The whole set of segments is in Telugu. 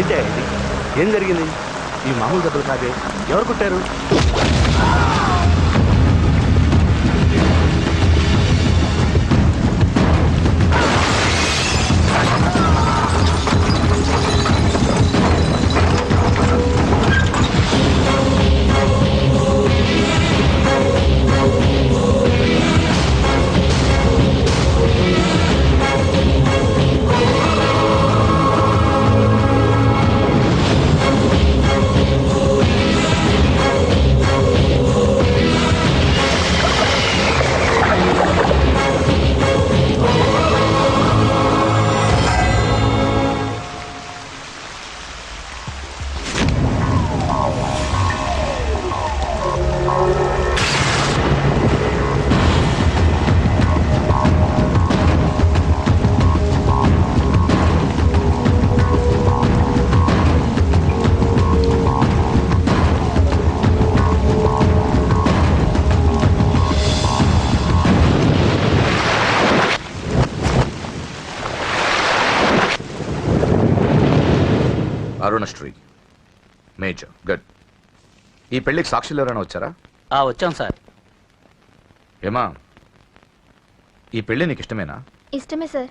ఏంటి ఇది? ఏం జరిగింది? ఈ మామూలు దెబ్బలు కాదే, ఎవరు కొట్టారు? Arunasri major good. ఈ పెళ్లికి సాక్షులు ఎవరైనా వచ్చారా? వచ్చాం సార్. ఏమా, ఈ పెళ్లి నీకు ఇష్టమేనా? ఇష్టమే సార్.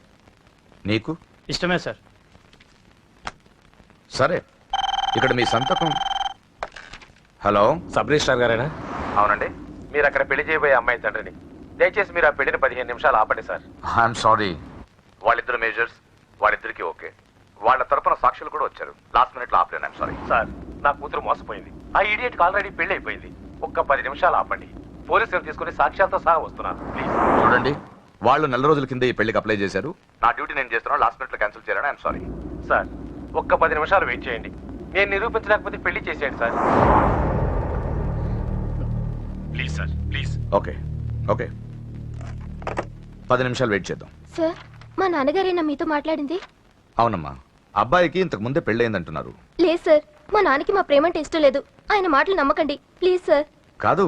నీకు? ఇష్టమే సార్. సరే, ఇక్కడ మీ సంతకం. హలో, సబ్ రిజిస్ట్రార్ గారేనా? అవునండి. మీరు అక్కడ పెళ్లి చేయబోయే అమ్మాయి తండ్రిని. దయచేసి మీరు ఆ పెళ్లిని 15 నిమిషాలు ఆపండి సార్. I'm sorry. వాళ్ళిద్దరు మేజర్స్, వాళ్ళిద్దరికి ఓకే. వాళ్ళ తరపున సాక్షులు కూడా వచ్చారు. లాస్ట్ మినిట్ లో ఆపలేను. ఐఎమ్ సారీ సార్, నా కూతురు మోసపోయింది. ఆ ఇడియట్కి ఆల్రెడీ పెళ్లి అయిపోయింది. ఒక్క 10 నిమిషాలు ఆపండి. పోలీసులు తీసుకుని సాక్ష్యాలతో సహా వస్తున్నాను. ప్లీజ్ చూడండి, వాళ్ళు నెల రోజుల కింద ఈ పెళ్లికి అప్లై చేశారు. నా డ్యూటీ నేను చేస్తున్నాను. లాస్ట్ మినిట్ లో క్యాన్సిల్ చేయాలని ఐఎమ్ సారీ. సార్, ఒక్క 10 నిమిషాలు వెయిట్ చేయండి. నేను నిరూపించలేకపోతే పెళ్లి చేసేయండి sir. Please sir, please. Okay okay, 10 నిమిషాలు వెయిట్ చేద్దాం. సార్, మా నాన్నగారేనా మీతో మాట్లాడింది? అవునమ్మా, అబ్బాయికి ఇంతకు ముందే పెళ్ళయిందంటున్నారు. లేదు సార్, మా నాన్నకి మా ప్రేమ అంటే ఇష్టం లేదు. ఆయన మాటలు నమ్మకండి ప్లీజ్ సార్. కాదు,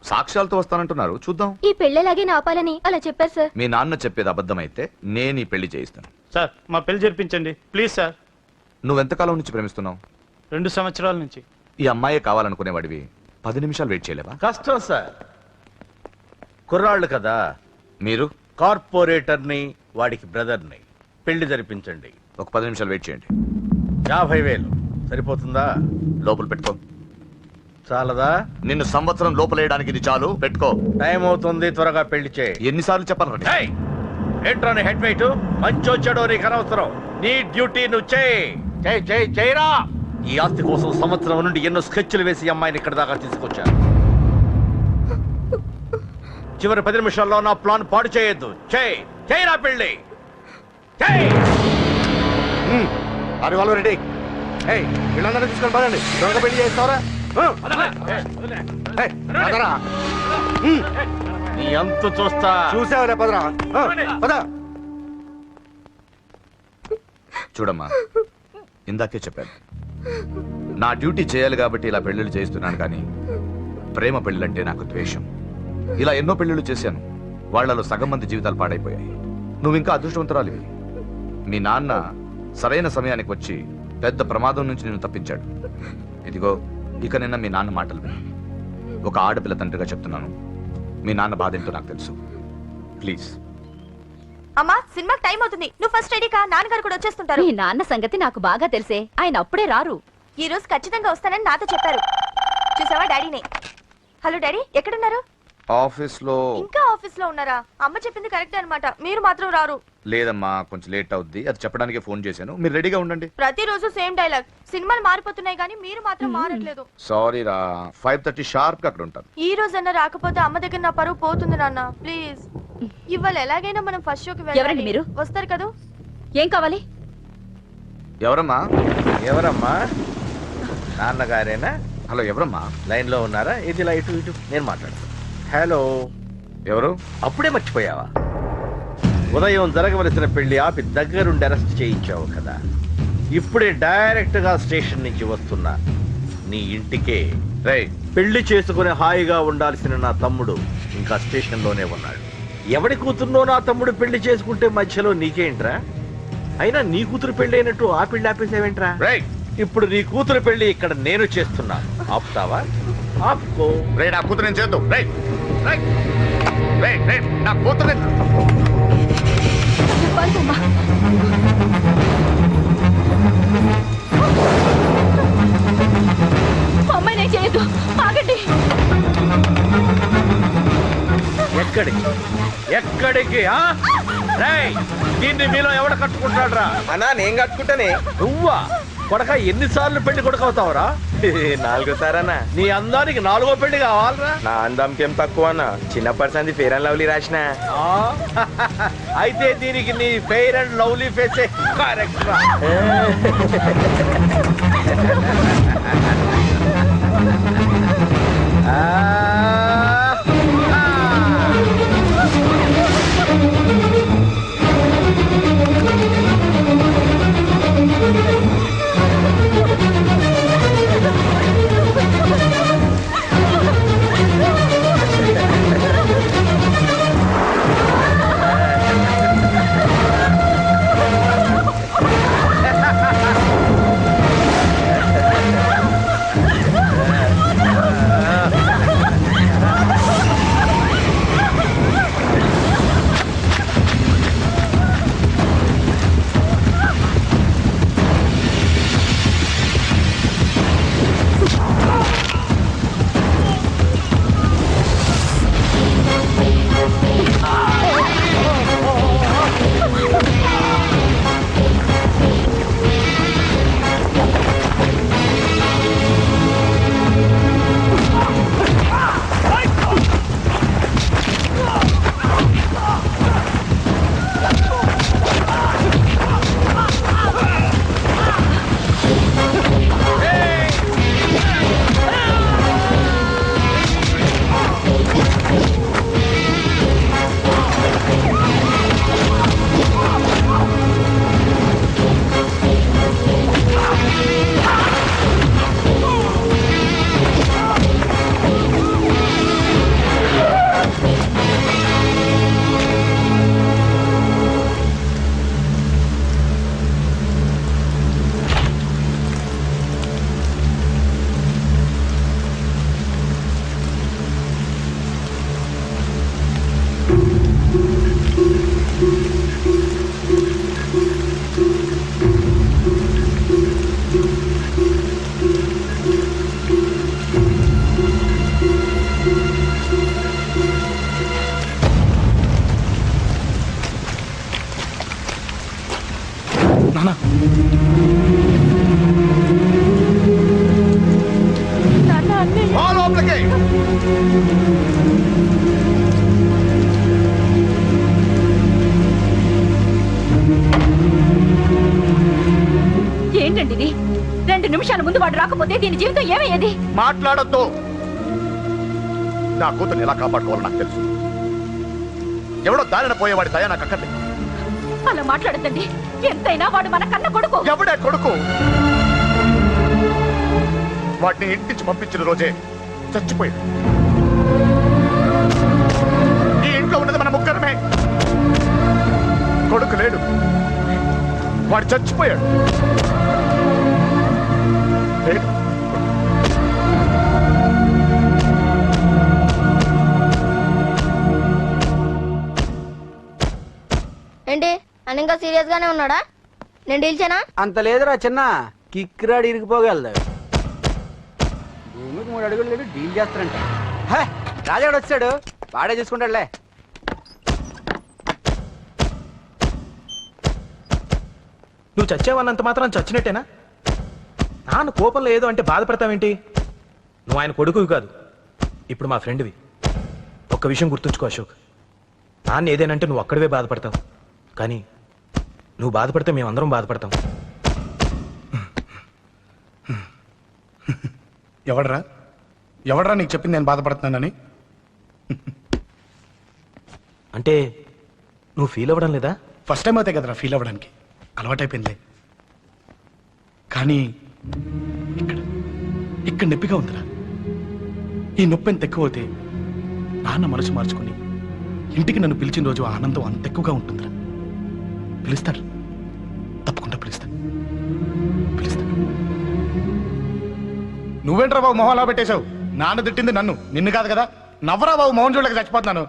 సాక్ష్యాలతో వస్తానంటున్నారు. చూద్దాం. ఈ పెళ్ళేలాగే ఆపాలని అలా చెప్పారు సార్. మీ నాన్న చెప్పేది అబద్ధమైతే నేను ఈ పెళ్లి చేయిస్తాను. సార్, మా పెళ్లి జరిపించండి ప్లీజ్ సార్. నువ్వెంతకాలం నుంచి ప్రేమిస్తున్నావు? 2 సంవత్సరాల నుంచి. ఈ అమ్మాయే కావాలనుకునేవాడివి 10 నిమిషాలు వెయిట్ చేయలేవా? కష్టం సార్, కుర్రాళ్ళు కదా. మీరు కార్పొరేటర్ని, వాడికి బ్రదర్ని. పెళ్లి జరిపించండి. ఒక 10 నిమిషాలు వెయిట్ చేయండి. 50,000 సరిపోతుందా? లోపల పెట్టుకో. చాలదా? నిన్ను సంవత్సరం లోపలేయడానికి ఇది చాలు. పెట్టుకో. టైం అవుతుంది, త్వరగా పెళ్లి చేయి. ఎన్నిసార్లు చెప్పాలి? ఏయ్, ఏంట్రా నీ హెడ్ వెయిట్? మంచి వచ్చాడో నీకు అనవసరం. నీ డ్యూటీ నువ్వు చేయరా. ఈ ఆస్తి కోసం సంవత్సరం నుండి ఎన్నో స్కెచ్లు వేసి అమ్మాయిని ఇక్కడ దాకా తీసుకొచ్చాను. చివరి 10 నిమిషాల్లో నా ప్లాన్ పాడు చేయొద్దు. చేయరా పెళ్లి. అది వాళ్ళు రెడీ. వీళ్ళందరూ తీసుకొని పదండి. త్వరగా పెళ్లి చేస్తారా? నీ అంతు చూస్తా. చూసావులే, పదరా పద. చూడమ్మా, ఇందాకే చెప్పాను, నా డ్యూటీ చేయాలి కాబట్టి ఇలా పెళ్లిళ్ళు చేస్తున్నాను. కానీ ప్రేమ పెళ్ళంటే నాకు ద్వేషం. ఇలా ఎన్నో పెళ్లిళ్ళు చేశాను. వాళ్లలో సగం మంది జీవితాలు పాడైపోయాయి. నువ్వు ఇంకా అదృష్టవంతురాలివి. మీ నాన్న సరైన సమయానికి వచ్చి పెద్ద ప్రమాదం నుంచి నిన్ను తప్పించాడు. ఇదిగో, ఇక నిన్న మీ నాన్న మాటలు విను. ఒక ఆడపిల్ల తండ్రిగా చెప్తున్నాను, మీ నాన్న బాధ ఏంటో నాకు తెలుసు. ప్లీజ్. అమ్మా, సినిమాకి టైం అవుతుంది. నువ్వు ఫస్ట్ రెడీ కా, నాన్నగారు కూడా వచ్చేస్తుంటారు. మీ నాన్న సంగతి నాకు బాగా తెలిసే. ఆయన అప్పుడే రారు. ఈ రోజు ఖచ్చితంగా వస్తానని నాతో చెప్పారు. చూసావా డాడీనే. హలో డాడీ, ఎక్కడున్నారు? ఆఫీస్ లో. ఇంకా ఆఫీస్ లో ఉన్నారా? అమ్మ చెప్పింది కరెక్టే అన్నమాట. మీరు మాత్రం రారు. లేదమ్మా, కొంచెం లేట్ అవుద్ది. అది చెప్పడానికి ఫోన్ చేశాను. మీరు రెడీగా ఉండండి. ప్రతిరోజు సేమ్ డైలాగ్. సినిమాలు మారిపోతున్నాయి కానీ మీరు మాత్రం మారట్లేదు. సారీ రా, 5:30 షార్ప్ గా అక్కడ ఉంటాను. ఈ రోజన్నా రాకపోతే అమ్మ దగ్గర నా పరువు పోతుంది నాన్న. ప్లీజ్, ఇవాళ ఎలాగైనా మనం ఫస్ట్ షోకి ఎవరండి వెళ్ళాలి. మీరు? వస్తారు కదా? ఏం కావాలి? ఎవరమ్మా? ఎవరమ్మా? నాన్నగారేనా? హలో, ఎవరమ్మా? లైన్ లో ఉన్నారా? ఇది లైట్ ఇటు, నేను మాట్లాడతాను. హలో, ఎవరు? అప్పుడే మర్చిపోయావా? ఉదయం జరగవలసిన పెళ్లి ఆపి దగ్గరుండి అరెస్ట్ చేయించావు కదా. ఇప్పుడే డైరెక్ట్ గా స్టేషన్ నుంచి వస్తున్నా. నీ ఇంటికే. రేయ్, పెళ్లి చేసుకుని హాయిగా ఉండాల్సిన నా తమ్ముడు ఇంకా స్టేషన్ లోనే ఉన్నాడు. ఎవడి కూతుర్నో నా తమ్ముడు పెళ్లి చేసుకుంటే మధ్యలో నీకేంట్రా? అయినా నీ కూతురు పెళ్లి అయినట్టు ఆ పెళ్లి ఆపేసావేంట్రా? రేయ్, ఇప్పుడు నీ కూతురు పెళ్లి ఇక్కడ నేను చేస్తున్నాను. ఆపుతావా? ఆపుకో. రే నా కూతురు నేను చేద్దాం. రే రే రే రే నా కూతురు పడుకోమ్మా. అమ్మాయి నేను చేయొద్దు, ఆగండి. ఎక్కడికి ఎక్కడికి? రేయ్, దీన్ని మీలో ఎవడ కట్టుకుంటాడు రా? అన్నా నేను కట్టుకుంటానే. నువ్వా? కొడక ఎన్నిసార్లు పెళ్లి కొడుకవుతావురా? 4 సారన్నా. నీ అందానికి 4వ పెళ్లి కావాలరా? నా అందంకేం తక్కువ అన్న, చిన్నప్పటి సంది ఫేర్ అండ్ లవ్లీ రాసిన. అయితే దీనికి నీ ఫెయిర్ అండ్ లవ్లీ ఫేసే కరెక్ట్ రా. ఏంటండి ఇది? 2 నిమిషాల ముందు వాడు రాకపోతే దీని జీవితం ఏమయ్యేది? మాట్లాడొద్దు. నా కూతుర్ని ఎలా కాపాడుకోవాలో నాకు తెలుసు. ఎవడో దారిన పోయేవాడి దయ నాకు అక్కర్లేదు. అలా మాట్లాడద్దండి. ఎంతైనా వాడు మన కన్న కొడుకు. ఎవడే కొడుకు? వాటిని ఇంటించి పంపించిన రోజే చచ్చిపోయాడు. ఈ ఇంట్లో ఉన్నది మన ముగ్గురమే. కొడుకు లేడు, వాడు చచ్చిపోయాడు. లేడు. ఏంటి అని ఇంకా సీరియస్ గానే ఉన్నాడా? నేను డీల్ చేయనా? అంత లేదురా చిన్న, కిక్కిరాడు ఇరిగిపోగలదు. భూమికి 3 అడుగులు లేదు, డీల్ చేస్తారంట. రాజాడు వచ్చాడు, వాడే చూసుకుంటాడులే. నువ్వు చచ్చావన్నంత మాత్రం చచ్చినట్టేనా? నాన్న కోపంలో ఏదో అంటే బాధపడతావేంటి? నువ్వు ఆయన కొడుకువి కాదు, ఇప్పుడు మా ఫ్రెండ్వి. ఒక్క విషయం గుర్తుంచుకో అశోక్, నాన్న ఏదేనంటే నువ్వు అక్కడివే బాధపడతావు, కానీ నువ్వు బాధపడితే మేమందరం బాధపడతాం. ఎవడరా నీకు చెప్పింది నేను బాధపడుతున్నానని? అంటే నువ్వు ఫీల్ అవ్వడం లేదా? ఫస్ట్ టైం అవుతాయి కదరా ఫీల్ అవ్వడానికి, అలవాటైపోయిందిలే. కానీ ఇక్కడ ఇక్కడ నొప్పిగా ఉందిరా. ఈ నొప్పి ఎంత ఎక్కువ అవుతే నాన్న మనసు మార్చుకుని ఇంటికి నన్ను పిలిచిన రోజు ఆనందం అంత ఎక్కువగా ఉంటుందిరా. పిలుస్తాడు, తప్పకుండా పిలుస్తాను. నువ్వేంట్రా బాబు మొహం అలా పెట్టేశావు? నాన్న తిట్టింది నన్ను, నిన్ను కాదు కదా. నవ్వరా బాబు, మొహం చూడలేక చచ్చిపోతున్నాను.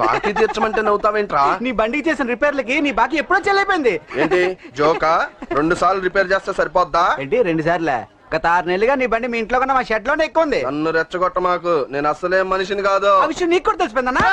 బాకీ తీర్చమంటే నవ్వుతావేంట్రా? నీ బండికి చేసిన రిపేర్లకి నీ బాకీ ఎప్పుడో చెల్లైపోయింది. ఏంటి జోకా? 2 సార్లు రిపేర్ చేస్తే సరిపోద్దా? ఏంటి 2 సార్లే? గత 6 నెలలుగా నీ బండి మీ ఇంట్లో కన్నా మా షెడ్ లోనే ఎక్కువ ఉంది. నన్ను రెచ్చగొట్ట మాకు, నేను అసలే మనిషిని కాదు. ఆ విషయం నీకు కూడా తెలిసిపోయిందన్నా?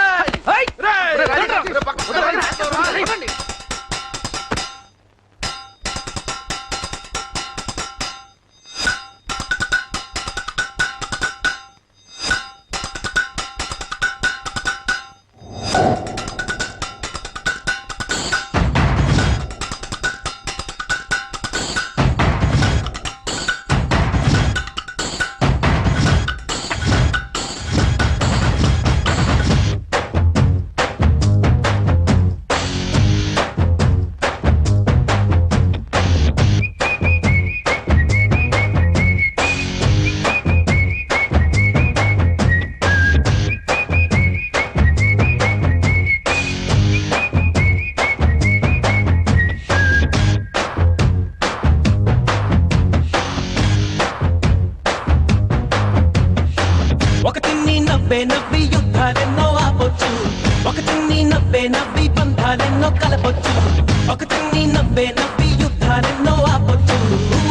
నవ్వి యుద్ధాలెన్నో ఆపొచ్చు, ఒక చిన్ని నవ్వి బంధాలెన్నో కలపొచ్చు, ఒక చిన్ని నవ్వి యుద్ధాలెన్నో ఆపొచ్చు,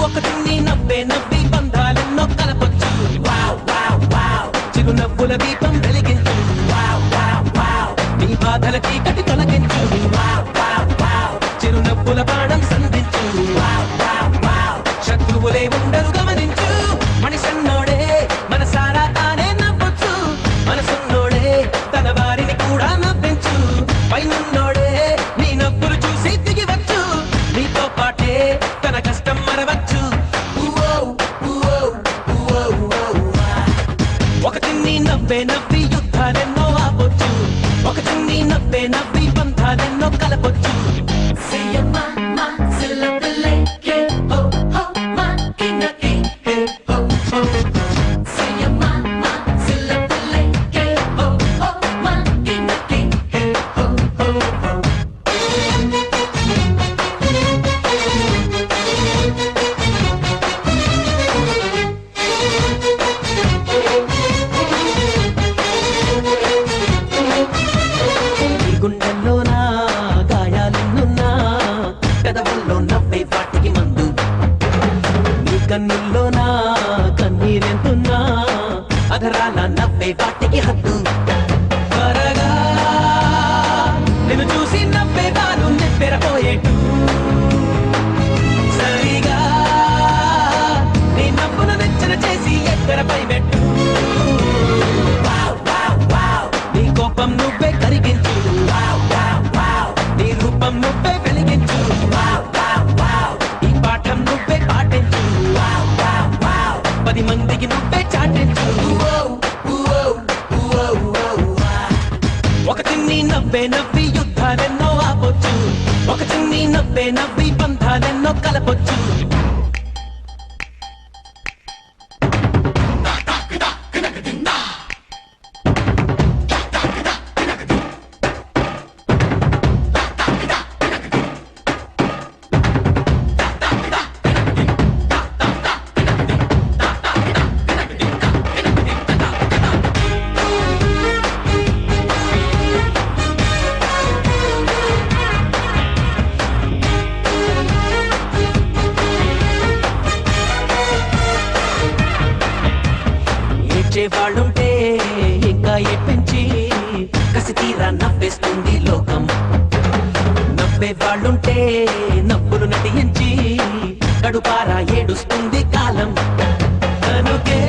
ఒక చిన్ని నవ్వి బంధాలెన్నో కలపొచ్చు. వావ్ వావ్ వావ్, చిరునవ్వుల దీపం వెలిగించు. వావ్ వావ్ వావ్, నీ బాధల చీకటి తొలగించు. వావ్ వావ్ వావ్, చిరునవ్వుల బాణం సంధించు. వావ్ వావ్ వావ్, శత్రువులే ఉండరు గమనించు. మనిషన్నోడే మనసారా తానే నవ్వొచ్చు, మనసున్నోడే తన వారిని కూడా నవ్వించు. పైనున్నోడే నీ నవ్వులు చూసి దిగివచ్చు, నీతో పాటే తన కష్టం మరవచ్చు. ఒక చిన్ని నవ్వి యుద్ధాలెన్నో ఆపొచ్చు, ఒక చిన్ని నవ్వి బంధాలెన్నో కలపొచ్చు. గుండెల్లోనా గాయాలెన్నున్నా, పెదవుల్లో నవ్వే వాటికి మందు. నీ కన్నుల్లోనా కన్నీరెంతున్నా, అధరాల నవ్వే వాటికి హద్దు. త్వరగా నిన్ను చూసి నవ్వే వారు నివ్వెరపోయేటు, సరిగా నీ నవ్వును వెచ్చన చేసి ఎక్కరపై పెట్టు. నీ కోపం నువ్వే కరిగించు. నీ రూపం నువ్వే వెలిగించు. ఈ పాఠం నువ్వే పాటించు. 10 మందికి నువ్వే చాటించు. ఒక చిన్ని నవ్వి యుద్ధాలెన్నో ఆపొచ్చు, ఒక చిన్ని నవ్వి బంధాలెన్నో కలపొచ్చు. వాళ్ళుంటే ఇంకా ఎప్పించి కసి తీరా నవ్వేస్తుంది లోకం. నవ్వే వాళ్ళుంటే నవ్వులు నటించి కడుపారా ఏడుస్తుంది కాలం. కనుకే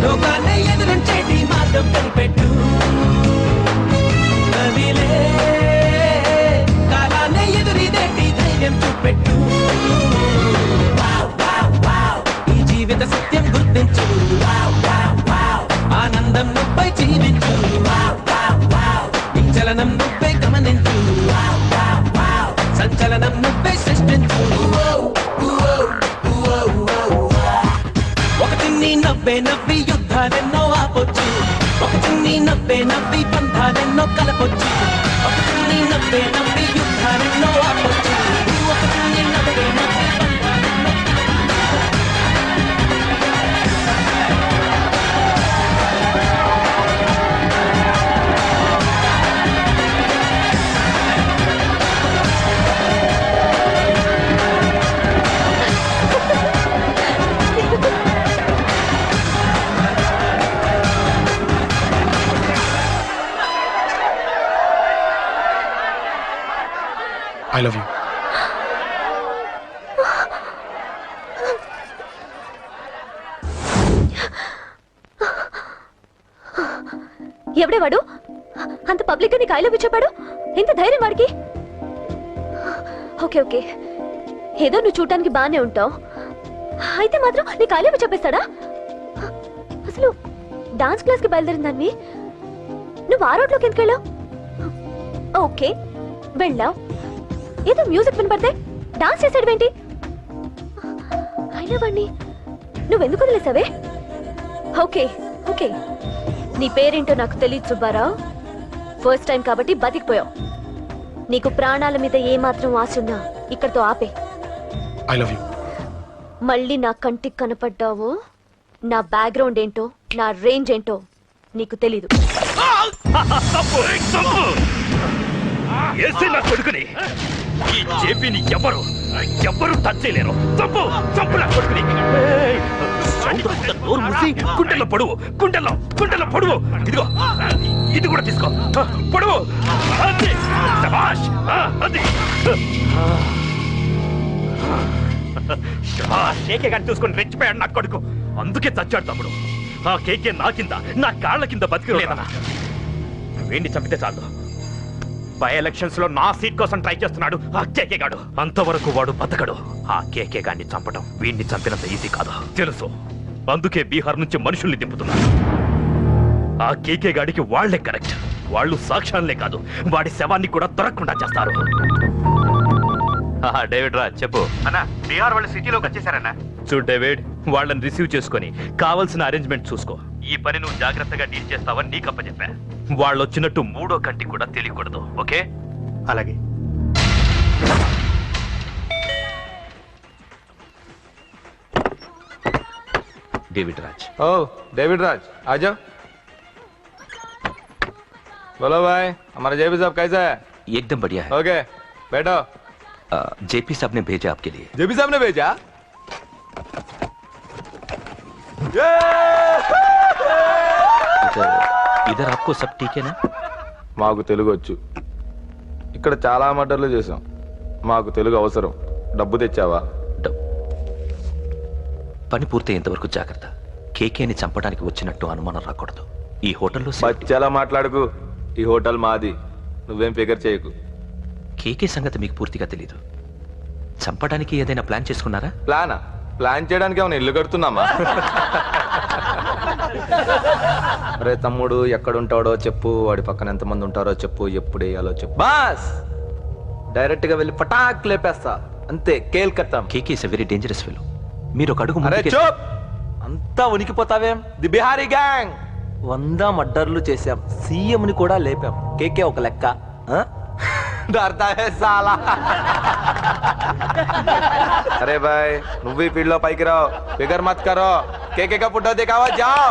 లోకాన్ని ఎదురించేటి మార్గం కనిపెట్టు. నవిలే కాలాన్ని ఎదురిదేటి ధైర్యం చూపెట్టు. ఈ జీవిత సత్యం గుర్తించు. ఆనందం నువ్వై జీవించు. నీ చలనం నువ్వే గమనించు. సంచలనం నువ్వే సృష్టించు. ఒక చిన్ని నవ్వి యుద్ధాలెన్నో ఆపొచ్చు, ఒక చిన్ని నవ్వి బంధాలెన్నో కలపొచ్చు, ఒక చిన్ని నవ్వి యుద్ధాలెన్నో ఆపొచ్చు, ఒక చిన్ని నవ్వి బంధాలెన్నో ఐ లవ్ యూ. ఎవడే వాడు? అంత పబ్లిక్ గా నీకు ఐ లవ్ యూ చెప్పాడు? ఎంత ధైర్యం వాడికి? ఓకే ఓకే, ఏదో నువ్వు చూడటానికి బాగానే ఉంటావు, అయితే మాత్రం నీకు ఐ లవ్ యూ చెప్పేస్తాడా? అసలు డాన్స్ క్లాస్ కి బయలుదేరిందాన్ని నువ్వు ఆ రోడ్లోకి ఎందుకు వెళ్ళావు? ఓకే వెళ్ళావు, ఏదో మ్యూజిక్ వినపడితే డాన్స్ చేసాడువేంటి? అయినా వాడిని నువ్వెందుకు వదిలేసావే? ఓకే ఓకే, నీ పేరేంటో నాకు తెలియదు సుబ్బారావు. ఫస్ట్ టైం కాబట్టి బతికిపోయావు. నీకు ప్రాణాల మీద ఏమాత్రం ఆశున్నా ఇక్కడితో ఆపే. I love you. మళ్ళీ నా కంటికి కనపడ్డావు, నా బ్యాక్గ్రౌండ్ ఏంటో, నా రేంజ్ ఏంటో నీకు తెలీదు. నా కొడుకుని ఈ జేపీని ఎవరు టచ్ చేయలేరు. చంపు చంపు నా కొడుకుని. నోరు మూసి గుండెల్లో పొడువు, గుండెల్లో పొడువు. ఇదిగో ఇది కూడా తీసుకో, పొడువు. అది శభాష్, అది శభాష్. కేకే గాని చూసుకొని రెచ్చిపోయాడు నా కొడుకు, అందుకే చచ్చాడు తమ్ముడు. ఆ కేకే నా కింద, నా కాళ్ళ కింద బతికిలేదన్నా. వీడిని చంపితే చాలు. బై ఎలక్షన్స్ లో నా సీట్ కోసం ట్రై చేస్తున్నాడు ఆ కేకే గాడు. అంతవరకు వాడు బతకడు. ఆ కేకే గాడిని చంపడం వీడిని చంపినంత ఈజీ కాదు తెలుసు. అందుకే బీహార్ నుంచి మనుషుల్ని దింపుతున్నాడు. ఆ కేకే గాడికి వాళ్లే కరెక్ట్. వాళ్ళు సాక్ష్యాలనే కాదు, వాడి శవాన్ని కూడా దొరకకుండా చేస్తారు. డేవిడ్ రా చెప్పు అన్నా. బీహార్ వాళ్ళు సిటీలోకి వచ్చేసారన్నా. చూడు డేవిడ్, వాళ్ళని రిసీవ్ చేసుకొని కావాల్సిన అరేంజ్మెంట్ చూసుకో. ఈ పని నువ్వు జాగ్రత్తగా డీల్ చేస్తావని నీకు అప్పచెప్పా. వాళ్ళు వచ్చినట్టు మూడో కంటికి కూడా తెలియకూడదు, ఓకే? అలాగే. डेविड राज। ओ डेविड राज आ जाओ। बोलो भाई, हमारा जेपी साहब कैसा है? एकदम बढ़िया है। ओके बैठो। जेपी साहब ने भेजा आपके लिए। जेपी साहब ने भेजा? इधर आपको सब ठीक है ना? మాకు తెలుగు వచ్చు. ఇక్కడ చాలా మర్డర్లు చేసాం. మాకు తెలుగు అవసరం. డబ్బు తెచ్చావా? పని పూర్తయ్యేంత వరకు జాగ్రత్త. కేకేని చంపడానికి వచ్చినట్టు అనుమానం రాకూడదు. ఈ హోటల్లో చాలా మాట్లాడుకు. ఈ హోటల్ మాది, నువ్వేం ఫికర్ చేయకు. కేకే సంగతి మీకు పూర్తిగా తెలీదు. చంపడానికి ఏదైనా ప్లాన్ చేసుకున్నారా? ప్లాన్ చేయడానికి ఏమైనా ఇల్లు కడుతున్నామా? అరే తమ్ముడు, ఎక్కడుంటాడో చెప్పు, వాడి పక్కన ఎంతమంది ఉంటారో చెప్పు, ఎప్పుడు వేయాలో చెప్పు. బాస్ డైరెక్ట్ గా వెళ్ళి పటాక్ లేపేస్తా, అంతే. కేల్కత్తా. KK is a very dangerous fellow. మీరు ఒక అడుగు అరే చూప్, అంతా ఉనికిపోతావేం? ది బిహారీ గ్యాంగ్ 100 మర్డర్లు చేశాం, సీఎం ని కూడా లేపాం. కేకే ఒక లెక్క. डरता है साला। अरे भाई, నువ్వు ఈ ఫీల్డ్ లో పైకి రావు, ఫిగర్ మత్ కరో. కేకే का फोटो दिखावा, जाओ।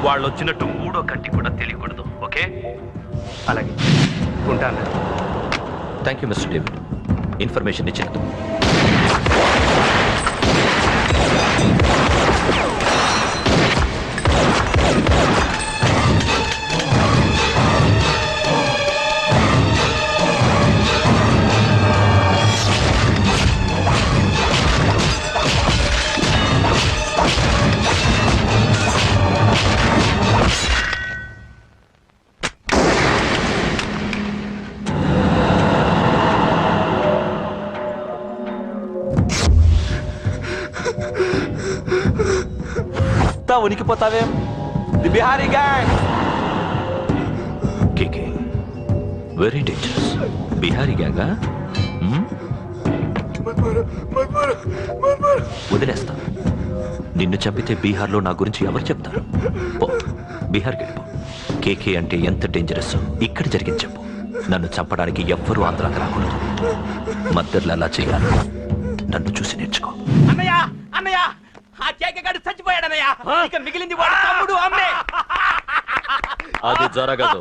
వాళ్ళు వచ్చినట్టు మూడో కంటి కూడా తెలియకూడదు, ఓకే? అలాగే ఉంటాను. Thank you Mister David, information ఇచ్చినందుకు. ఉనికిపోతావేం? The Bihari gang. KK very dangerous. Bihari గ్యాంగా? వదిలేస్తా. నిన్ను చంపితే బీహార్లో నా గురించి ఎవరు చెప్తారు? బీహార్కి వెళ్ళిపో. కేకే అంటే ఎంత డేంజరస్ ఇక్కడ జరిగింది చెప్పు. నన్ను చంపడానికి ఎవ్వరూ ఆంధ్రాకి రాకూడదు. మద్దర్లు అలా చేయాలి. నన్ను చూసి నేర్చుకో. అన్నయ్య అన్నయ్య ఆ కేక గాడు చచ్చిపోయాడనయ్యా ఇక మిగిలింది వాడు తమ్ముడు అమ్మే. అది జరగదు.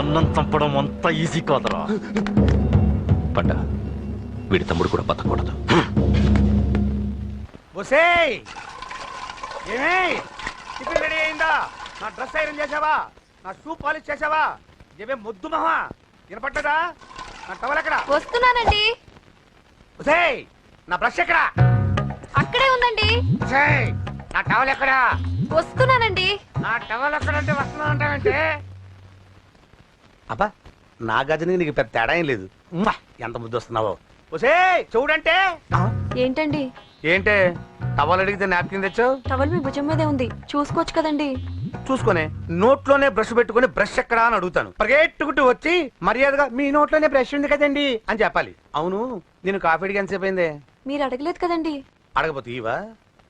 అన్నం చంపడం అంత ఈజీ కాదురా. పండ వీడి తమ్ముడు కూడా బతకూడదు. ఒసేయ్ ఏమే టిఫిన్ రెడీ అయిందా? నా డ్రెస్ ఐరన్ చేసావా? నా షూ పాలిష్ చేసావా? ఏమే మొద్దు మహా వినపట్టదా? నా టవల్ ఎక్కడ? వస్తున్నానండి. ఒసేయ్ నా బ్రష్ ఎక్కడ? అక్కడే ఉందండి. ఒసేయ్ నా టవల్ ఎక్కడ? వస్తున్నానండి. నా టవల్ ఎక్కడంటే వస్తున్నా అంటావంటే? అబ్బా నా గజనికి నీకు పెద్ద తేడా ఏం లేదు. ఎంత ముద్దు వస్తున్నావో. ఒసేయ్ చూడంటే. ఏంటండి? ఏంటే టవల్ అడిగితే నాప్కిన్ తెచ్చావు? టవల్ మీ భుజం మీదే ఉంది, చూసుకోవచ్చు కదండి. చూసుకొని నోట్లోనే బ్రష్ పెట్టుకుని బ్రష్ ఎక్కడా అని అడుగుతాను. పరిగెట్టుకుంటూ వచ్చి మర్యాదగా మీ నోట్లోనే బ్రష్ ఉంది కదండి అని చెప్పాలి. అవును నేను కాఫీ అడిగి ఎంతసేపు అయిందే? మీరు అడగలేదు కదండి. అడగపోతే ఇవా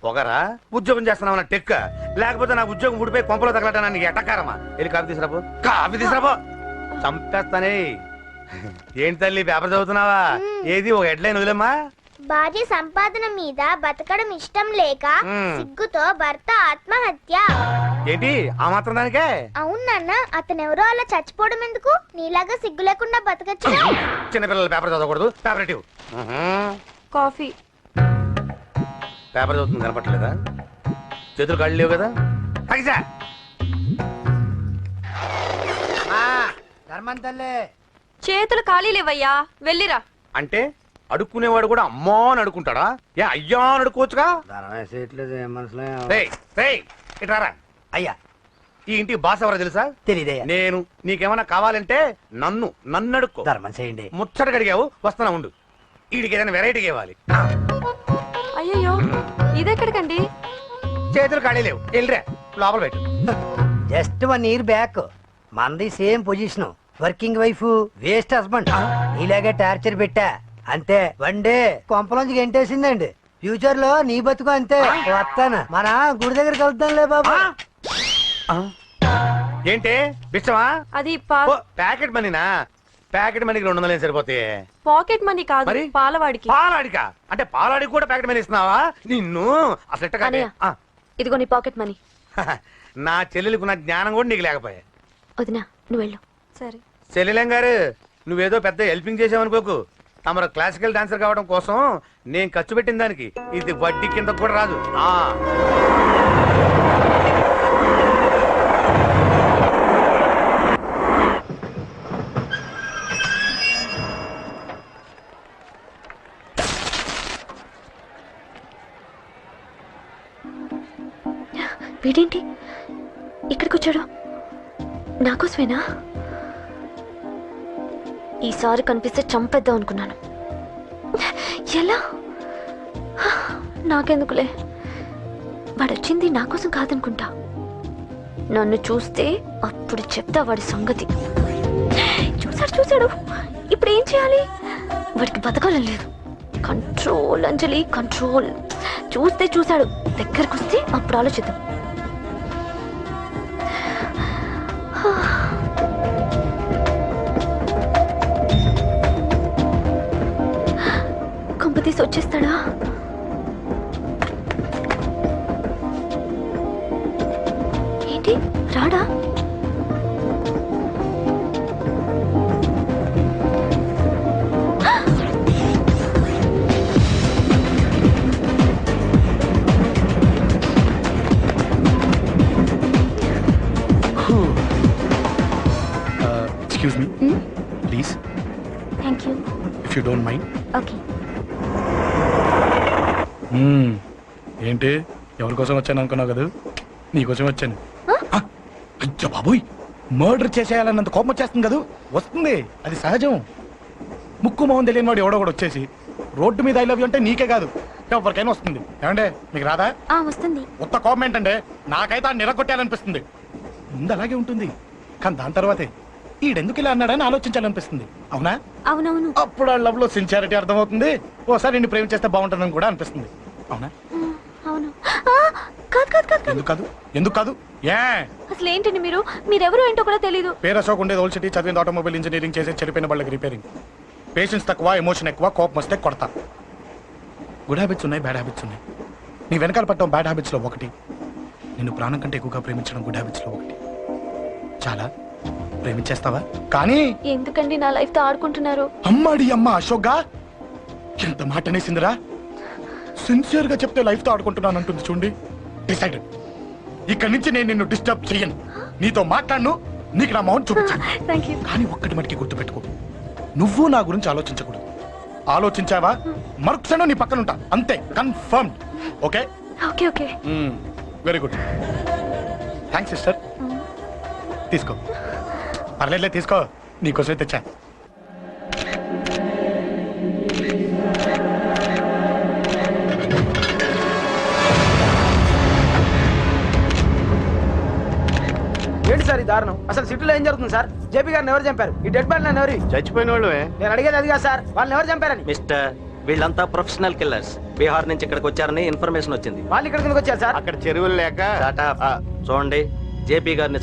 పొగరా? ఉద్యోగం చేస్తున్నావు టెక్క, లేకపోతే నా ఉద్యోగం ఊడిపోయి కొంపలో తగలటా నీకు ఎట్టకారమా? వెళ్ళి కాఫీ తీసుకురాపో. కాఫీ తీసుకురాపో. చంపేస్తానే. ఏంటి తల్లి పేపర్ చదువుతున్నావా? ఏది ఒక హెడ్లైన్ వదిలేమ్మా. భార్య సంపాదన మీద బతకడం ఇష్టం లేక సిగ్గుతో భర్త ఆత్మహత్య. ఏంటి ఆ మాత్రం దానికే? అవునన్న, అతనెవరో అలా చచ్చిపోవడం ఎందుకు? నీలాగా సిగ్గు లేకుండా బతకచ్చు. చిన్నపిల్లలు పేపర్ చదవకూడదు. పేపర్ ఇవ్వు. కాఫీ. పేపర్ చదువుతుంది కనపట్లేదా? చేతులు కాళ్ళు లేవు కదా? తగ్గిసా చేతులు ఖాళీ లేవయ్యా, వెళ్ళిరా. అంటే అడుక్కునేవాడు కూడా అమ్మా అని అడుక్కుంటాడా? ఏ అయ్యా అని అడుక్కోవచ్చుగా? ఇటారా అయ్యా. ఈ ఇంటికి బాస్ ఎవరో తెలుసా? తెలియదయ్యా. నేను. నీకేమైనా కావాలంటే నన్ను అడుక్కో. ధర్మం చేయండి. ముచ్చట అడిగావు, వస్తున్నా ఉండు. వీడికి ఏదైనా వెరైటీగా ఇవ్వాలి. అయ్యో ఇదెక్కడికండి? చేతులు ఖాళీ లేవు, వెళ్ళిరా లోపల పెట్టు. జస్ట్ 1 year బ్యాక్ మనది same position. Working wife, waste husband. ఇలాగే టార్చర్ పెట్టా అంతే. 1 day కొంపలోంచి గెంటేసిందండి. ఫ్యూచర్ లో నీ బతుకు అంతే. వస్తాను, మన గుడి దగ్గర కలుద్దాంలే బాబా. ఏంటి బిచ్చమా? అది ప్యాకెట్ మనీనా? ప్యాకెట్ మనీకి 200 సరిపోతాయి. పాకెట్ మనీ కాదు, మరి? పాలవాడికి. పాలాడికా? అంటే పాలాడికి కూడా ప్యాకెట్ మనీ ఇస్తున్నావా? నిన్ను అసలు ఎట్ట కాదే. ఇదిగో నీ పాకెట్ మనీ. నా చెల్లెలకు నా జ్ఞానం కూడా నీకు లేకపోయా. వదినా నువ్వు వెళ్ళు. సరే. చెల్లెలం గారు నువ్వేదో పెద్ద హెల్పింగ్ చేసావనుకోకు. తమరు క్లాసికల్ డాన్సర్ కావడం కోసం నేను ఖర్చు పెట్టిన దానికి ఇది వడ్డీ కింద కూడా రాదు. వీడేంటి ఇక్కడికి వచ్చాడు? నాకోసమేనా? ఈసారి కనిపిస్తే చంపేద్దాం అనుకున్నాను. ఎలా? నాకెందుకులే. వాడొచ్చింది నా కోసం కాదనుకుంటా. నన్ను చూస్తే అప్పుడు చెప్తా వాడి సంగతి. చూశాడు. ఇప్పుడు ఏం చేయాలి? వాడికి బతకాలని లేదు. కంట్రోల్ అంజలి, కంట్రోల్. చూశాడు, దగ్గరకు వస్తే అప్పుడు ఆలోచిద్దాం. కంపతీసి వచ్చేస్తాడా? ఏంటి రాడా? Excuse me, please. Thank you. If you don't mind. Okay. ఏంటి ఎవరి కోసం వచ్చాను అనుకున్నావు కదా? నీకోసం వచ్చాను. అయ్యో బాబోయ్, మర్డర్ చేసేయాలన్నంత కోపం వచ్చేస్తుంది కదా? వస్తుంది, అది సహజం. ముక్కు మొహం తెలియని వాడు ఎవడో కూడా వచ్చేసి రోడ్డు మీద ఐ లవ్ యూ అంటే నీకే కాదు ఎవరికైనా వస్తుంది ఏమంటే మీకు రాదా వస్తుంది. ఉత్త కోపం ఏంటంటే నాకైతే ఆ నిలగొట్టాలనిపిస్తుంది. ముందు అలాగే ఉంటుంది కానీ దాని తర్వాతే ఈడెందుకు ఇలా అన్నాడని ఆలోచించాలనిపిస్తుంది. అవునా? అవునవును. అప్పుడు ఆ లవ్ లో సిన్సియారిటీ అర్థమవుతుంది. ఓసారి నిన్ను ప్రేమించేస్తే బాగుంటుందని కూడా అనిపిస్తుంది. అవునా? అవును. కాదు కాదు కాదు. ఎందుకు కాదు? ఎందుకు కాదు? ఏ అసలు ఏంటండి మీరెవరు ఏంటో కూడా తెలీదు. పేరు అశోక్ ఉండేది ఓల్డ్ సిటీ, చదివింది ఆటోమొబైల్ ఇంజనీరింగ్, చేసే చెడిపోయిన వాళ్ళకి రిపేరింగ్. పేషెన్స్ తక్కువ, ఎమోషన్ ఎక్కువ, కోపం వస్తే కొడతా. గుడ్ హ్యాబిట్స్ ఉన్నాయి, బ్యాడ్ హ్యాబిట్స్ ఉన్నాయి. నీ వెనకాల పట్టడం బ్యాడ్ హ్యాబిట్స్ లో ఒకటి, నిన్ను ప్రాణం కంటే ఎక్కువగా ప్రేమించడం గుడ్ హ్యాబిట్స్ లో ఒకటి. చాలా ప్రేమించేస్తావా? కానీ ఎందుకండి నా లైఫ్ తో ఆడుకుంటున్నారు? అమ్మాడి అమ్మ అశోక్ గా ఎంత మాట అనేసిందిరా. సిన్సియర్ గా చెప్తే లైఫ్ తో ఆడుకుంటున్నాను అంటుంది చూడండి. డిసైడెడ్, ఇక్కడి నుంచి నేను నిన్ను డిస్టర్బ్ చెయ్యను. నీతో మాట్లాడను, నీకు నా మౌన్ చూపించాను. కానీ ఒక్కటి మటుకి గుర్తుపెట్టుకో, నువ్వు నా గురించి ఆలోచించకూడదు. ఆలోచించావా మరుక్షణం నీ పక్కన ఉంటా, అంతే. Confirmed. Okay? Okay okay. Very good. Thanks sister. తీసుకో. పర్లేదులే, తీసుకో, నీకోసమే తెచ్చా. ఏంటి సార్ ఈ దారుణం? అసలు సిటీలో ఏం జరుగుతుంది సార్? జేపీ గారిని ఎవరు చంపారు? ఈ డెడ్ బాడీ ఎవరు? చచ్చిపోయిన వాళ్ళు. నేను అడిగేది అది కాదు సార్, వాళ్ళని ఎవరు చంపారని. మిస్టర్, వీళ్ళంతా ప్రొఫెషనల్ కిల్లర్స్. బీహార్ నుంచి ఇక్కడికి వచ్చారని ఇన్ఫర్మేషన్ వచ్చింది. వాళ్ళు ఇక్కడికి వచ్చారు సార్. అక్కడ చెరువులు లేక చూడండి, జేపీ గారిని